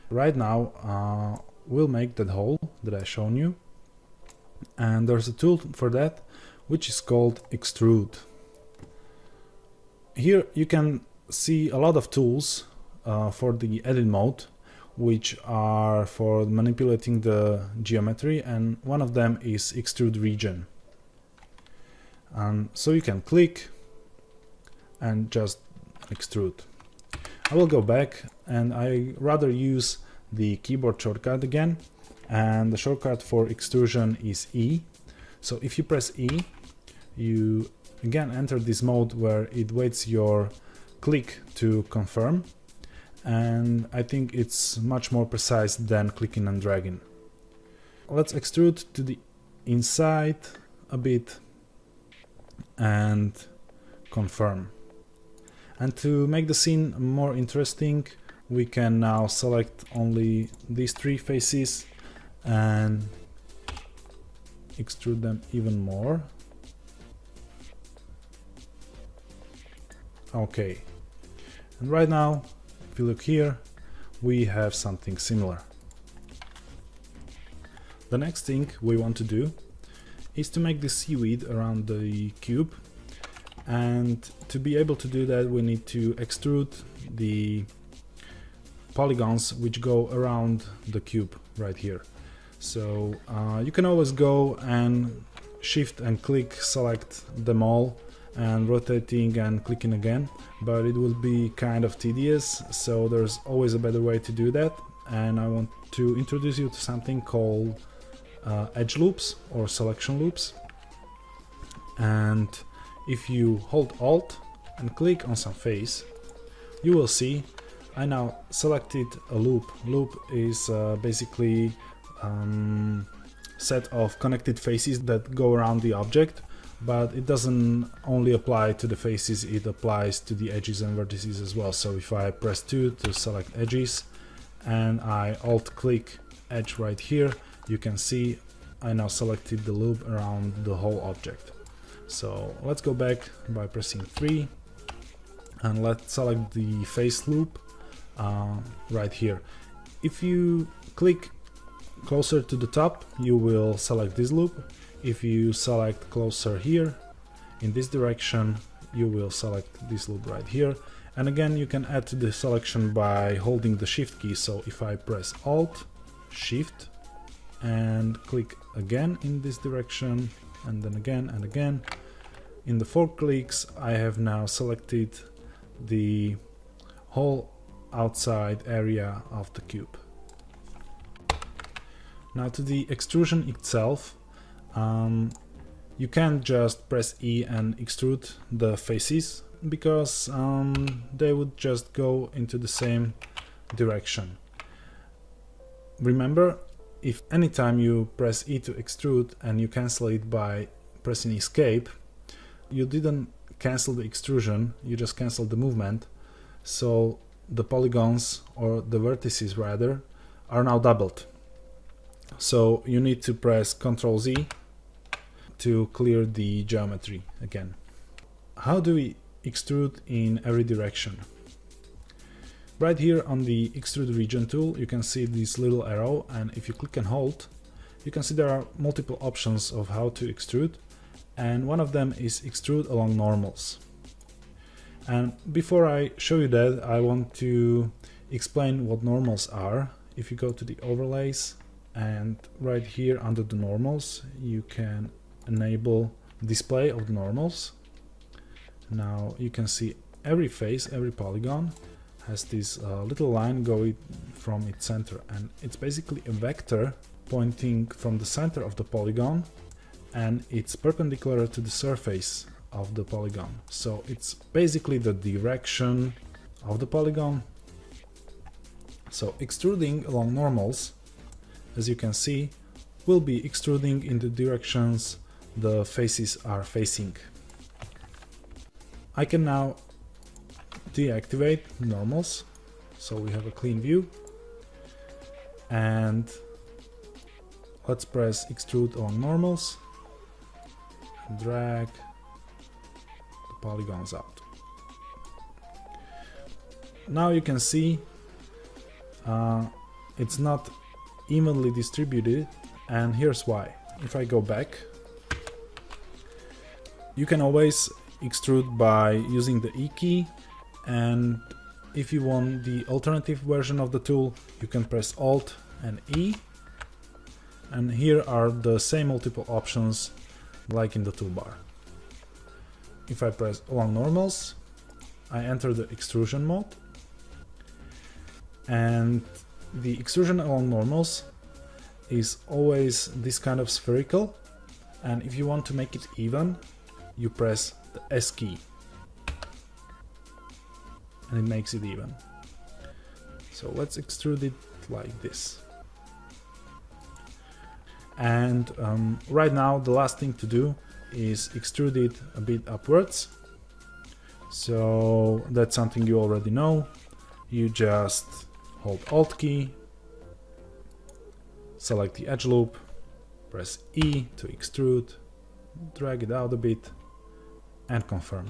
Right now we'll make that hole that I shown you, and there's a tool for that which is called extrude. Here you can see a lot of tools for the edit mode, which are for manipulating the geometry, and one of them is extrude region. So you can click and just extrude. I will go back, and I rather use the keyboard shortcut again, and the shortcut for extrusion is E. So if you press E, you again enter this mode where it waits your click to confirm, and I think it's much more precise than clicking and dragging. Let's extrude to the inside a bit and confirm. And to make the scene more interesting, we can now select only these three faces and extrude them even more. Okay, and right now, if you look here, we have something similar. The next thing we want to do is to make the seaweed around the cube, and to be able to do that we need to extrude the polygons which go around the cube right here. So you can always go and shift and click, select them all, and rotating and clicking again, but it will be kind of tedious, so there's always a better way to do that, and I want to introduce you to something called edge loops or selection loops. And if you hold Alt and click on some face, you will see I now selected a loop. Loop is basically set of connected faces that go around the object, but it doesn't only apply to the faces, it applies to the edges and vertices as well. So if I press 2 to select edges and I alt click edge right here, you can see I now selected the loop around the whole object. So let's go back by pressing 3 and let's select the face loop right here. If you click closer to the top, you will select this loop. If you select closer here in this direction, you will select this loop right here. And again, you can add to the selection by holding the shift key. So if I press Alt, Shift, and click again in this direction, and then again and again, in the 4 clicks I have now selected the whole outside area of the cube. Now to the extrusion itself, you can't just press E and extrude the faces, because they would just go into the same direction. Remember, if anytime you press E to extrude and you cancel it by pressing Escape, you didn't cancel the extrusion, you just canceled the movement. So the polygons, or the vertices rather, are now doubled. So you need to press Ctrl Z to clear the geometry again. How do we extrude in every direction? Right here on the extrude region tool, you can see this little arrow, and if you click and hold, you can see there are multiple options of how to extrude, and one of them is extrude along normals. And before I show you that, I want to explain what normals are. If you go to the overlays, and right here under the normals, you can enable display of the normals. Now you can see every face, every polygon has this little line going from its center, and it's basically a vector pointing from the center of the polygon, and it's perpendicular to the surface of the polygon. So it's basically the direction of the polygon. So extruding along normals, as you can see, will be extruding in the directions the faces are facing. I can now deactivate normals, so we have a clean view, and let's press extrude along normals and drag the polygons out. Now you can see it's not evenly distributed, and here's why. If I go back, you can always extrude by using the E key, and if you want the alternative version of the tool, you can press Alt and E, and here are the same multiple options like in the toolbar. If I press along normals, I enter the extrusion mode, and the extrusion along normals is always this kind of spherical, and if you want to make it even, you press the S key and it makes it even. So let's extrude it like this. And right now the last thing to do is extrude it a bit upwards. So that's something you already know. You just hold Alt key, select the edge loop, press E to extrude, drag it out a bit, and confirm.